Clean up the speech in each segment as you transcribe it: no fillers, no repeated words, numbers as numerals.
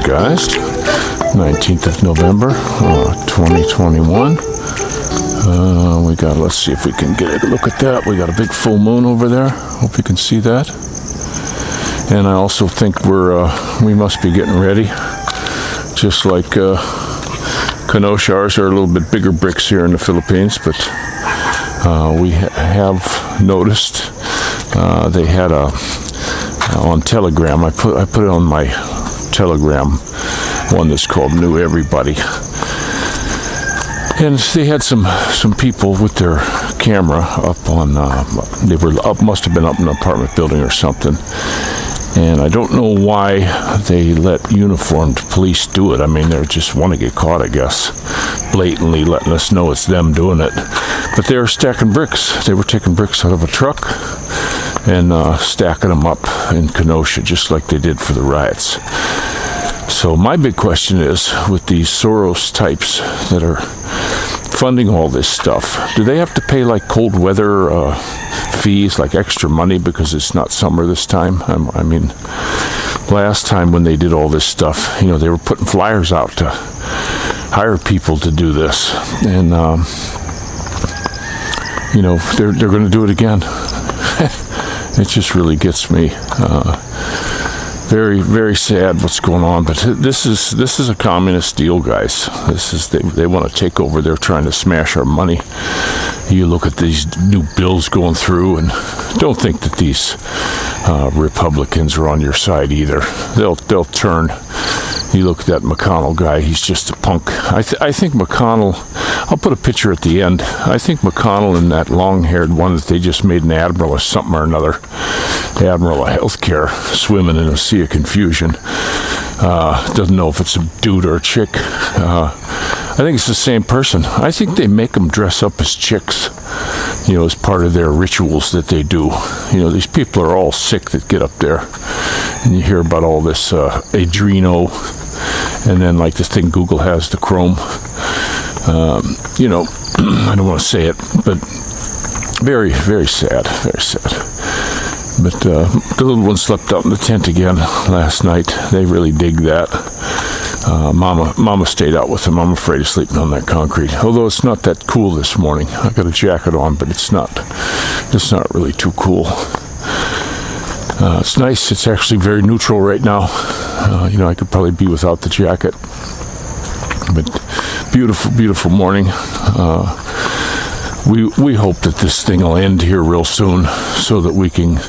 guys. 19th of November, 2021. We got, let's see if we can get a look at that. We got a big full moon over there. Hope you can see that. And I also think we must be getting ready. Just like Kenosha, ours are a little bit bigger bricks here in the Philippines, but we have noticed they had on Telegram. I put it on my Telegram one that's called New Everybody, and they had some people with their camera up on. They were up, must have been up in an apartment building or something. And I don't know why they let uniformed police do it. I mean, they just want to get caught, I guess, blatantly letting us know it's them doing it. But they were stacking bricks. They were taking bricks out of a truck and stacking them up in Kenosha, just like they did for the riots. So my big question is, with these Soros types that are funding all this stuff, do they have to pay like cold weather fees, like extra money because it's not summer this time? I mean, last time when they did all this stuff, they were putting flyers out to hire people to do this, and they're going to do it again. It just really gets me. Very, very sad what's going on, but this is a communist deal, guys. They want to take over. They're trying to smash our money. You look at these new bills going through, and don't think that these Republicans are on your side either. They'll turn. You look at that McConnell guy; he's just a punk. I think McConnell. I'll put a picture at the end. I think McConnell and that long-haired one that they just made an admiral or something or another, admiral of healthcare, swimming in a sea of confusion. Doesn't know if it's a dude or a chick. I think it's the same person. I think they make them dress up as chicks, as part of their rituals that they do. These people are all sick that get up there, and you hear about all this Adreno, and then like this thing Google has, the Chrome. I don't want to say it, but very, very sad, very sad. But the little one slept out in the tent again last night. They really dig that. Mama stayed out with him. I'm afraid of sleeping on that concrete. Although it's not that cool this morning. I got a jacket on, but it's not really too cool. It's nice. It's actually very neutral right now. I could probably be without the jacket. But beautiful, beautiful morning. We hope that this thing will end here real soon, so that we can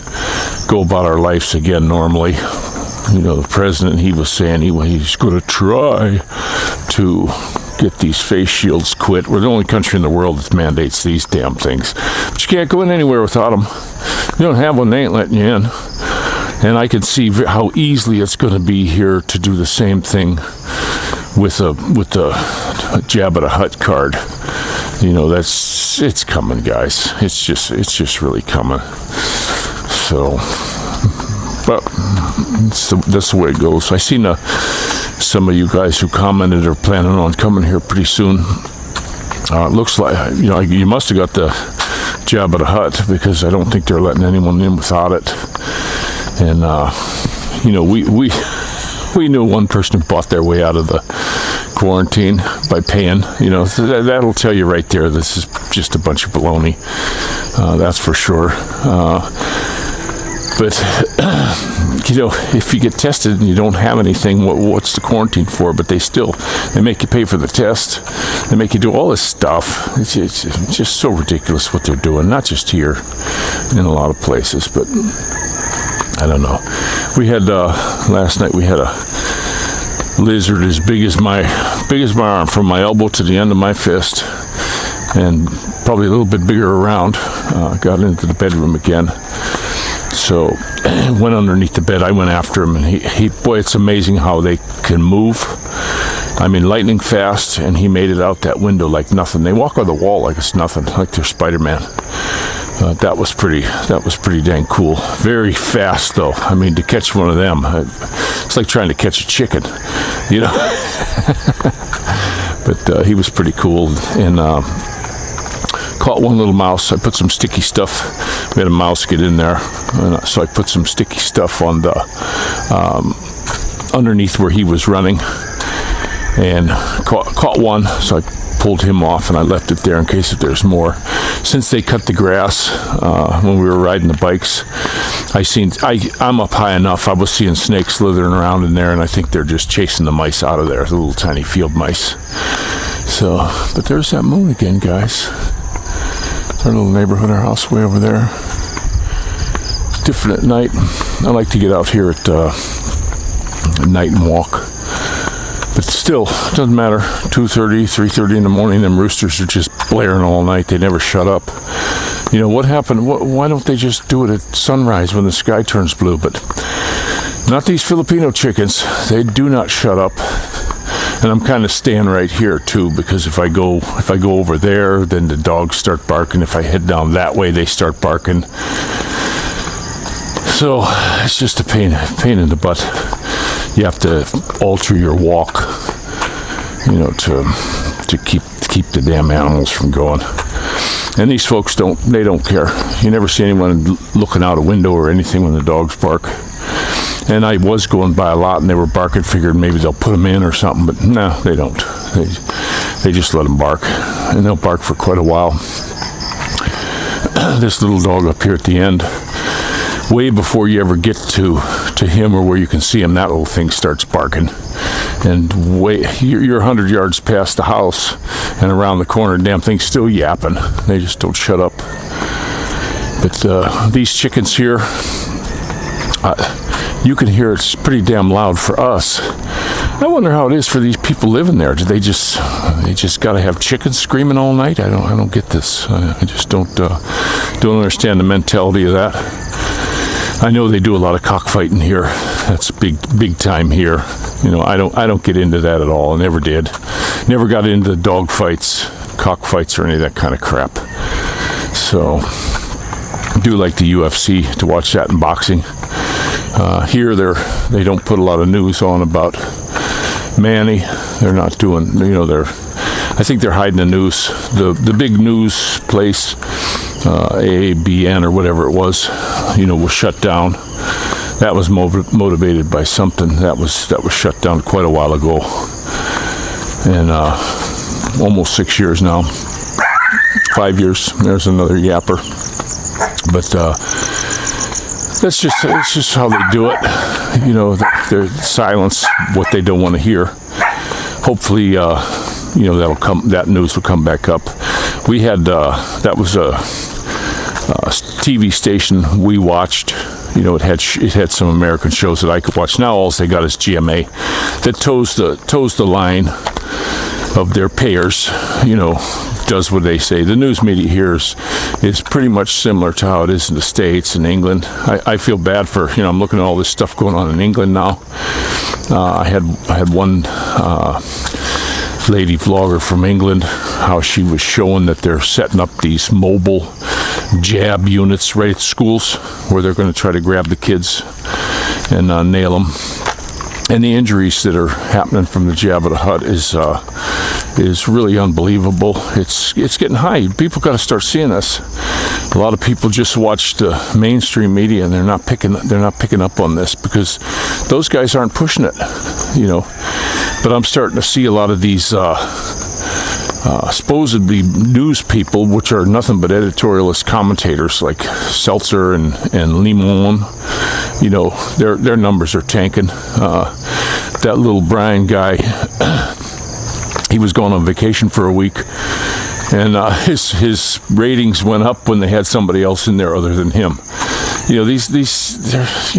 go about our lives again normally. The president, he was saying he's going to try to get these face shields quit. We're the only country in the world that mandates these damn things. But you can't go in anywhere without them. You don't have one, they ain't letting you in. And I can see how easily it's going to be here to do the same thing with the Jabba the Hutt card. It's coming, guys. It's just really coming. So, but that's the way it goes. I seen some of you guys who commented are planning on coming here pretty soon. It looks like you must have got the Jabba the Hutt, because I don't think they're letting anyone in without it. And we knew one person who bought their way out of the quarantine by paying. That'll tell you right there, this is just a bunch of baloney. That's for sure. But if you get tested and you don't have anything, what's the quarantine for? But they make you pay for the test. They make you do all this stuff. It's just so ridiculous what they're doing. Not just here, in a lot of places, but I don't know. We had last night. We had a lizard as big as my arm, from my elbow to the end of my fist, and probably a little bit bigger around. Got into the bedroom again. So went underneath the bed. I went after him, and he boy, it's amazing how they can move. I mean, lightning fast, and he made it out that window like nothing. They walk on the wall like it's nothing, like they're Spider-Man. That was pretty dang cool. Very fast, though. I mean, to catch one of them, it's like trying to catch a chicken, But he was pretty cool, and caught one little mouse. I put some sticky stuff. We had a mouse get in there, so I put some sticky stuff on underneath where he was running, and caught one. So I pulled him off and I left it there in case if there's more. Since they cut the grass when we were riding the bikes, I'm up high enough. I was seeing snakes slithering around in there, and I think they're just chasing the mice out of there, the little tiny field mice. So, but there's that moon again, guys. Our little neighborhood, our house way over there. Different at night. I like to get out here at night and walk. But still, it doesn't matter. 2:30, 3:30 in the morning, them roosters are just blaring all night. They never shut up. You know, what happened? Why don't they just do it at sunrise when the sky turns blue? But not these Filipino chickens. They do not shut up. And I'm kind of staying right here too, because if I go over there, then the dogs start barking. If I head down that way, they start barking. So it's just a pain in the butt. You have to alter your walk, you know, to keep the damn animals from going. And these folks don't care. You never see anyone looking out a window or anything when the dogs bark. And I was going by a lot and they were barking, figured maybe they'll put them in or something, but no, they don't. They just let them bark, and they'll bark for quite a while. This little dog up here at the end, way before you ever get to him or where you can see him, that little thing starts barking. And you're 100 yards past the house and around the corner, damn thing's still yapping. They just don't shut up. But these chickens here, you can hear it's pretty damn loud for us. I wonder how it is for these people living there. Do they just got to have chickens screaming all night? I don't get this. I just don't understand the mentality of that. I know they do a lot of cockfighting here. That's big time here. You know, I don't get into that at all. I never did. Never got into dog fights, cockfights, or any of that kind of crap. So I do like the UFC to watch that in boxing. Here they don't put a lot of news on about Manny. They're not doing, you know, I think they're hiding the news. The big news place, AABN or whatever it was, you know, was shut down. That was motivated by something that was shut down quite a while ago, and almost 6 years now. 5 years. There's another yapper, but it's just how they do it. You know, they silence what they don't want to hear. Hopefully, you know, that news will come back up. We had that was a TV station we watched. You know, it had some American shows that I could watch. Now all they got is GMA that toes the line of their payers. You know, does what they say. The news media here is pretty much similar to how it is in the States and England. I feel bad for, you know, I'm looking at all this stuff going on in England now. I had one lady vlogger from England, how she was showing that they're setting up these mobile jab units right at schools where they're going to try to grab the kids and nail them. And the injuries that are happening from the Jabba the Hutt is really unbelievable. It's getting high. People got to start seeing this. A lot of people just watch the mainstream media and they're not picking up on this because those guys aren't pushing it, you know. But I'm starting to see a lot of these supposedly news people, which are nothing but editorialist commentators like Seltzer and Limon. You know, their numbers are tanking. That little Brian guy, he was going on vacation for a week, and his ratings went up when they had somebody else in there other than him. You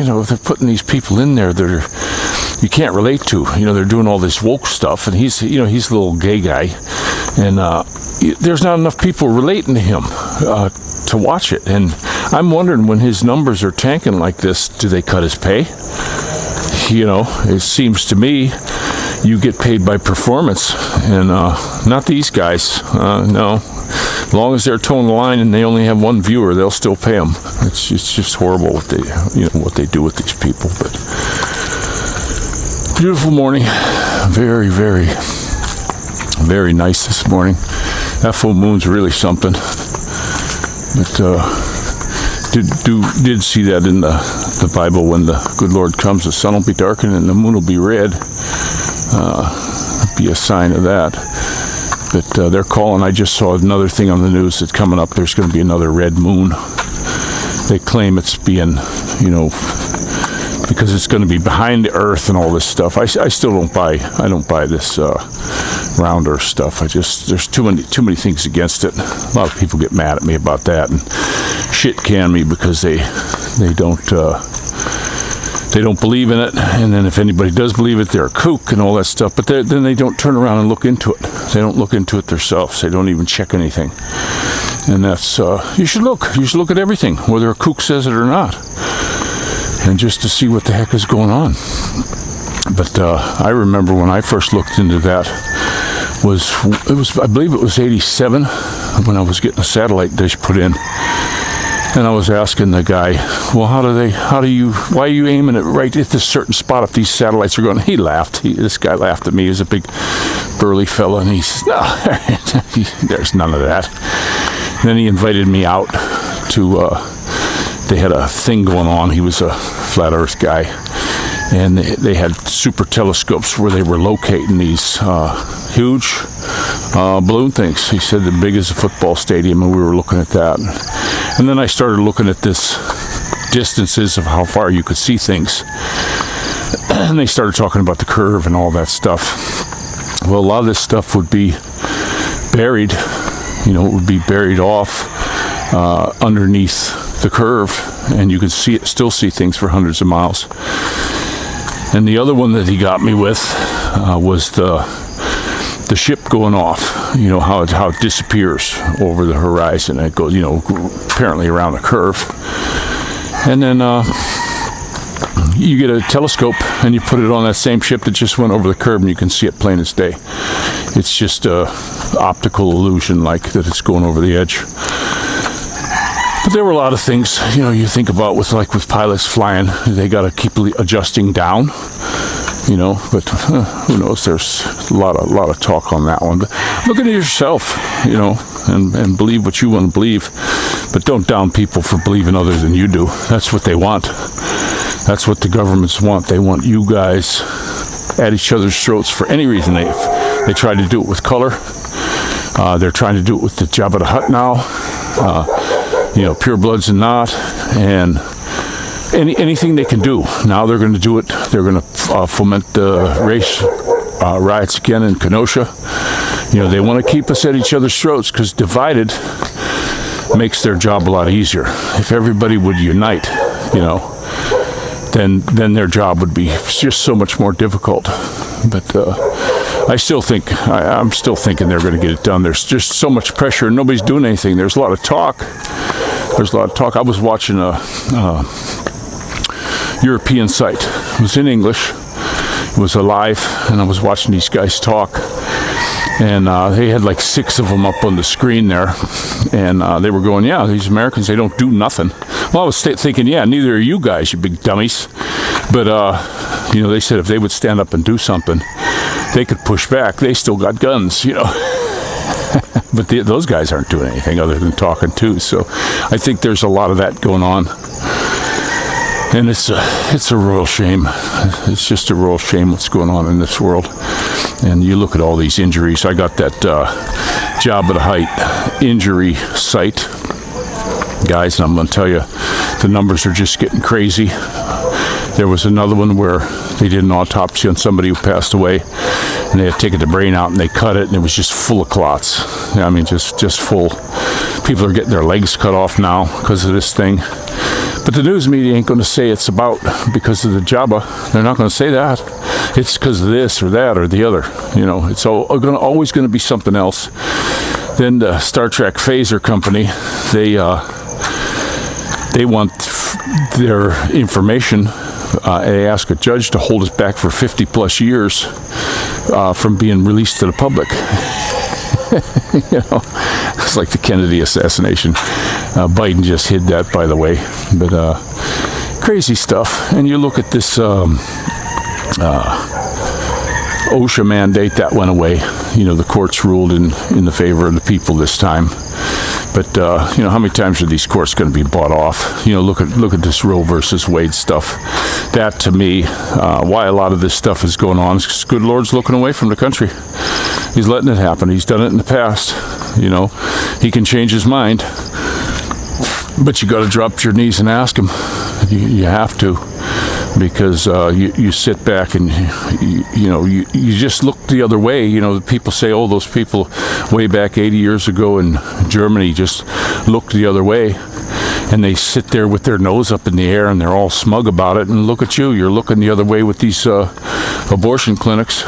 know, they're putting these people in there that you can't relate to. You know, they're doing all this woke stuff, and he's a little gay guy, and there's not enough people relating to him to watch it. And I'm wondering, when his numbers are tanking like this, do they cut his pay? You know, it seems to me you get paid by performance, and not these guys. No, as long as they're towing the line and they only have one viewer, they'll still pay them. It's just horrible what they do with these people. But beautiful morning, very, very, very nice this morning. That full moon's really something. But did see that in the Bible. When the good Lord comes, the sun will be darkened and the moon will be red. Be a sign of that. But they're calling. I just saw another thing on the news that's coming up. There's going to be another red moon. They claim it's being, because it's going to be behind the earth and all this stuff. I still don't buy. I don't buy this round earth stuff. There's too many things against it. A lot of people get mad at me about that and shit can me because they don't believe in it. And then if anybody does believe it, they're a kook and all that stuff. But then they don't turn around and look into it. They don't look into it themselves. They don't even check anything. And that's you should look at everything, whether a kook says it or not, and just to see what the heck is going on. But I remember when I first looked into that, I believe it was 87 when I was getting a satellite dish put in, and I was asking the guy, well, why are you aiming it right at this certain spot if these satellites are going? He laughed. This guy laughed at me. He was a big burly fella, and he says, no, there's none of that. And then he invited me out to, they had a thing going on. He was a flat earth guy, and they had super telescopes where they were locating these huge balloon things. He said the big as a football stadium, and we were looking at that. And then I started looking at this distances of how far you could see things, and they started talking about the curve and all that stuff. Well, a lot of this stuff would be buried, it would be buried off underneath the curve, and you could still see things for hundreds of miles. And the other one that he got me with was the ship going off, how it disappears over the horizon. It goes, apparently around the curve. And then you get a telescope and you put it on that same ship that just went over the curve, and you can see it plain as day. It's just a optical illusion, like that it's going over the edge. But there were a lot of things, you think about with pilots flying. They got to keep adjusting down, but who knows? There's a lot of talk on that one. But look at it yourself, and believe what you want to believe. But don't down people for believing other than you do. That's what they want. That's what the governments want. They want you guys at each other's throats for any reason. They tried to do it with color. They're trying to do it with the Jabba the Hutt now. Pure bloods and not, and anything they can do. Now they're going to do it. They're going to foment the race riots again in Kenosha. They want to keep us at each other's throats because divided makes their job a lot easier. If everybody would unite, then their job would be just so much more difficult. But I'm still thinking they're going to get it done. There's just so much pressure and nobody's doing anything. There's a lot of talk. I was watching a European site. It was in English. It was live, and I was watching these guys talk. And they had like 6 of them up on the screen there. And they were going, yeah, these Americans, they don't do nothing. Well, I was thinking, yeah, neither are you guys, you big dummies. But, they said if they would stand up and do something, they could push back. They still got guns, But those guys aren't doing anything other than talking too. So I think there's a lot of that going on. And it's a royal shame. It's just a royal shame what's going on in this world. And you look at all these injuries. I got that Jabba the Hutt injury site, guys, and I'm going to tell you, the numbers are just getting crazy. There was another one where they did an autopsy on somebody who passed away, and they had taken the brain out and they cut it, and it was just full of clots. I mean, just full. People are getting their legs cut off now because of this thing. But the news media ain't going to say it's because of the Jabba. They're not going to say that. It's because of this or that or the other. It's always going to be something else. Then the Star Trek Phaser Company, they want their information. They ask a judge to hold us back for 50 plus years from being released to the public. It's like the Kennedy assassination. Biden just hid that, by the way. But crazy stuff. And you look at this OSHA mandate that went away. The courts ruled in the favor of the people this time. But how many times are these courts going to be bought off? Look at this Roe versus Wade stuff. That, to me, why a lot of this stuff is going on is 'cause good Lord's looking away from the country. He's letting it happen. He's done it in the past. He can change his mind, but you got to drop your knees and ask him. You have to, because you sit back and you just look the other way. People say, oh, those people way back 80 years ago in Germany just looked the other way, and they sit there with their nose up in the air and they're all smug about it. And look at you, you're looking the other way with these abortion clinics,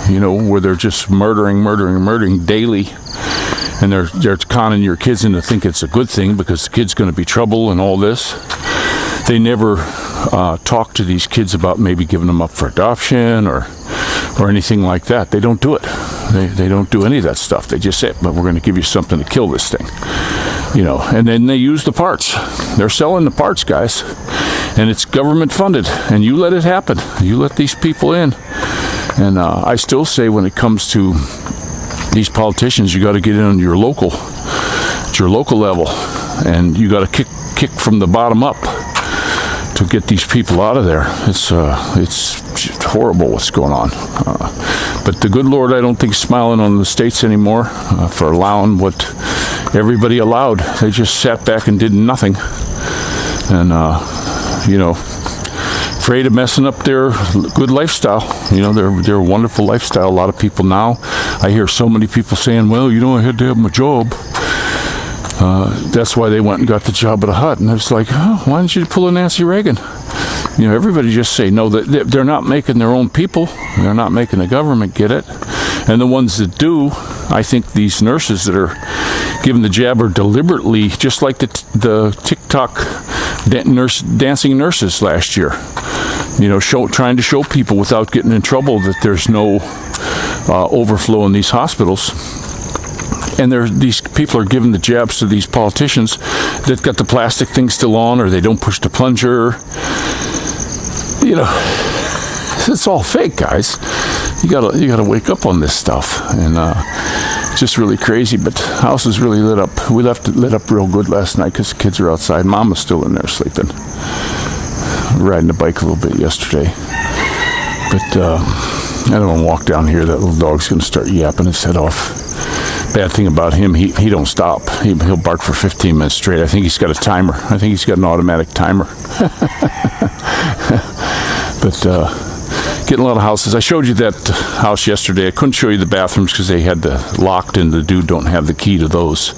where they're just murdering daily. And they're conning your kids into think it's a good thing because the kid's going to be trouble and all this. They never talk to these kids about maybe giving them up for adoption or anything like that. They don't do it. They don't do any of that stuff. They just say, but we're going to give you something to kill this thing. And then they use the parts. They're selling the parts, guys. And it's government funded. And you let it happen. You let these people in. And I still say when it comes to these politicians, you got to get in on your local level, and you got to kick from the bottom up to get these people out of there. It's horrible what's going on. But the good Lord, I don't think, is smiling on the states anymore for allowing what everybody allowed. They just sat back and did nothing, and afraid of messing up their good lifestyle. Their wonderful lifestyle. A lot of people now, I hear so many people saying, well, I had to have my job. That's why they went and got the job at a hut. And it's like, oh, why didn't you pull a Nancy Reagan? Everybody just say, no, they're not making their own people. They're not making the government get it. And the ones that do, I think these nurses that are giving the jab are deliberately, just like the TikTok dancing nurses last year. Trying to show people without getting in trouble that there's no overflow in these hospitals. And these people are giving the jabs to these politicians that got the plastic thing still on, or they don't push the plunger. It's all fake, guys. You gotta wake up on this stuff, and it's just really crazy. But the house is really lit up. We left it lit up real good last night because the kids are outside. Mom was still in there sleeping. Riding the bike a little bit yesterday, but I don't want to walk down here. That little dog's going to start yapping his head off. Bad thing about him, he don't stop. He'll bark for 15 minutes straight. I think he's got a timer. I think he's got an automatic timer. But getting a lot of houses. I showed you that house yesterday. I couldn't show you the bathrooms because they had the locked, and the dude don't have the key to those.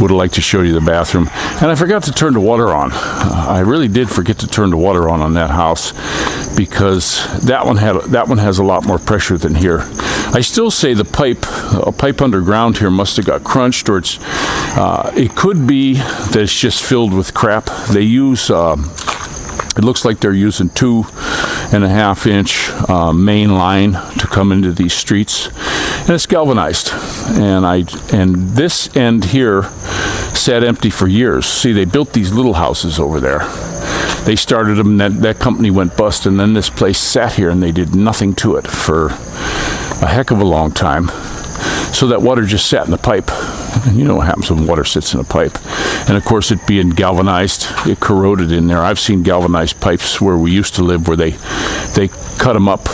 Would have liked to show you the bathroom. And I forgot to turn the water on. I really did forget to turn the water on that house, because that one has a lot more pressure than here. I still say a pipe underground here must have got crunched, or it could be that it's just filled with crap. They use it looks like they're using 2.5 inch main line to come into these streets, and it's galvanized. And this end here sat empty for years. See, they built these little houses over there. They started them, that company went bust, and then this place sat here and they did nothing to it for a heck of a long time. So that water just sat in the pipe. And you know what happens when water sits in a pipe. And of course, it being galvanized, it corroded in there. I've seen galvanized pipes where we used to live where they cut them up,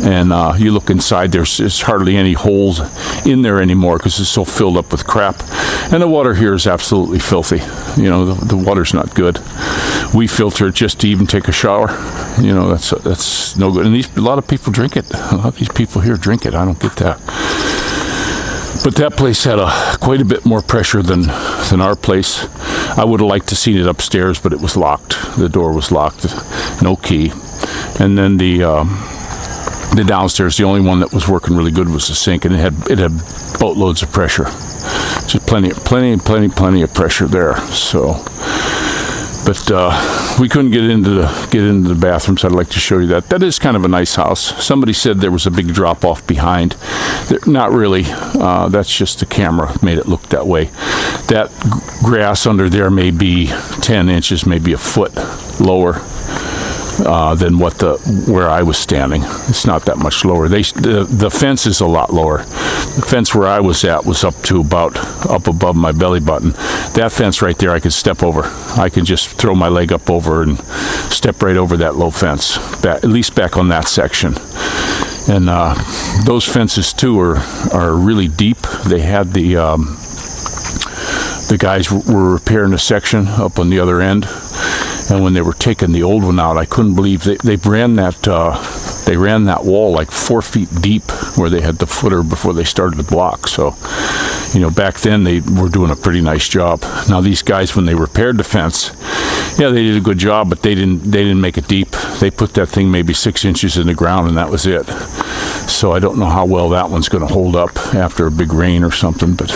and you look inside, there's hardly any holes in there anymore because it's so filled up with crap. And the water here is absolutely filthy. The water's not good. We filter it just to even take a shower. That's no good. And a lot of people drink it. A lot of these people here drink it. I don't get that. But that place had quite a bit more pressure than our place. I would have liked to seen it upstairs, but it was locked. The door was locked, no key. And then the downstairs, the only one that was working really good was the sink, and it had boatloads of pressure. Just plenty of pressure there. So, but we couldn't get into the bathrooms. I'd like to show you that. That is kind of a nice house. Somebody said there was a big drop off behind. Not really. That's just the camera made it look that way. That grass under there may be 10 inches, maybe a foot lower than where I was standing. It's not that much lower. The fence is a lot lower. The fence where I was at was up above my belly button. that fence right there, I could step over. I could just throw my leg up over and step right over that low fence, at least back on that section. And those fences too are really deep. They had the guys were repairing a section up on the other end, and when they were taking the old one out, I couldn't believe they ran that wall like 4 feet deep where they had the footer before they started the block. So, you know, back then they were doing a pretty nice job. Now these guys, when they repaired the fence, yeah, they did a good job, but they didn't make it deep. They put that thing maybe 6 inches in the ground, and that was it. So I don't know how well that one's going to hold up after a big rain or something, but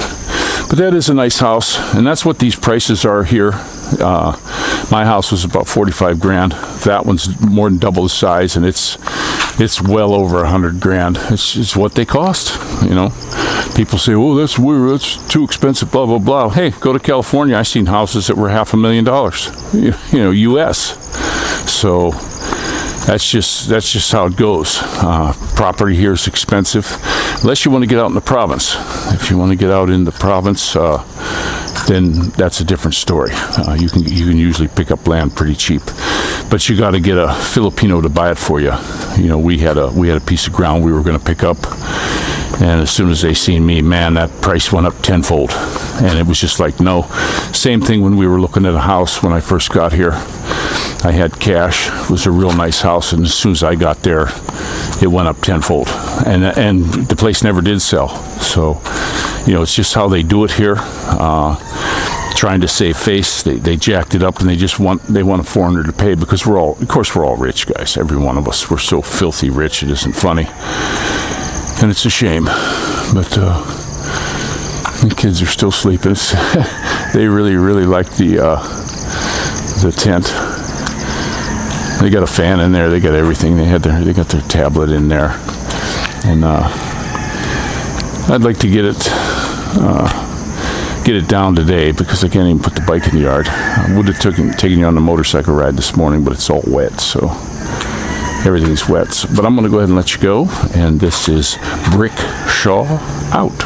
that is a nice house, and that's what these prices are here. My house was about 45 grand. That one's more than double the size, and it's well over 100 grand. It's what they cost, you know. People say, "Oh, that's weird. That's too expensive." Blah blah blah. Hey, go to California. I seen houses that were $500,000, you know, U.S. So that's just how it goes. Property here is expensive, unless you want to get out in the province. If you want to get out in the province, then that's a different story. You can usually pick up land pretty cheap, but you got to get a Filipino to buy it for you. You know, we had a piece of ground we were going to pick up, and as soon as they seen me, man, that price went up tenfold. And it was just like, no. Same thing when we were looking at a house when I first got here. I had cash. It was a real nice house, and as soon as I got there, it went up tenfold. And the place never did sell. So, you know, it's just how they do it here. Trying to save face, they jacked it up, and they want a foreigner to pay, because we're all rich guys. Every one of us, we're so filthy rich, it isn't funny, and it's a shame. But the kids are still sleeping. They really like the tent. They got a fan in there. They got everything. They got their tablet in there, and I'd like to get it down today, because I can't even put the bike in the yard. I would have taken you on the motorcycle ride this morning, but it's all wet, so everything's wet. But I'm going to go ahead and let you go, and this is Brick Shaw out.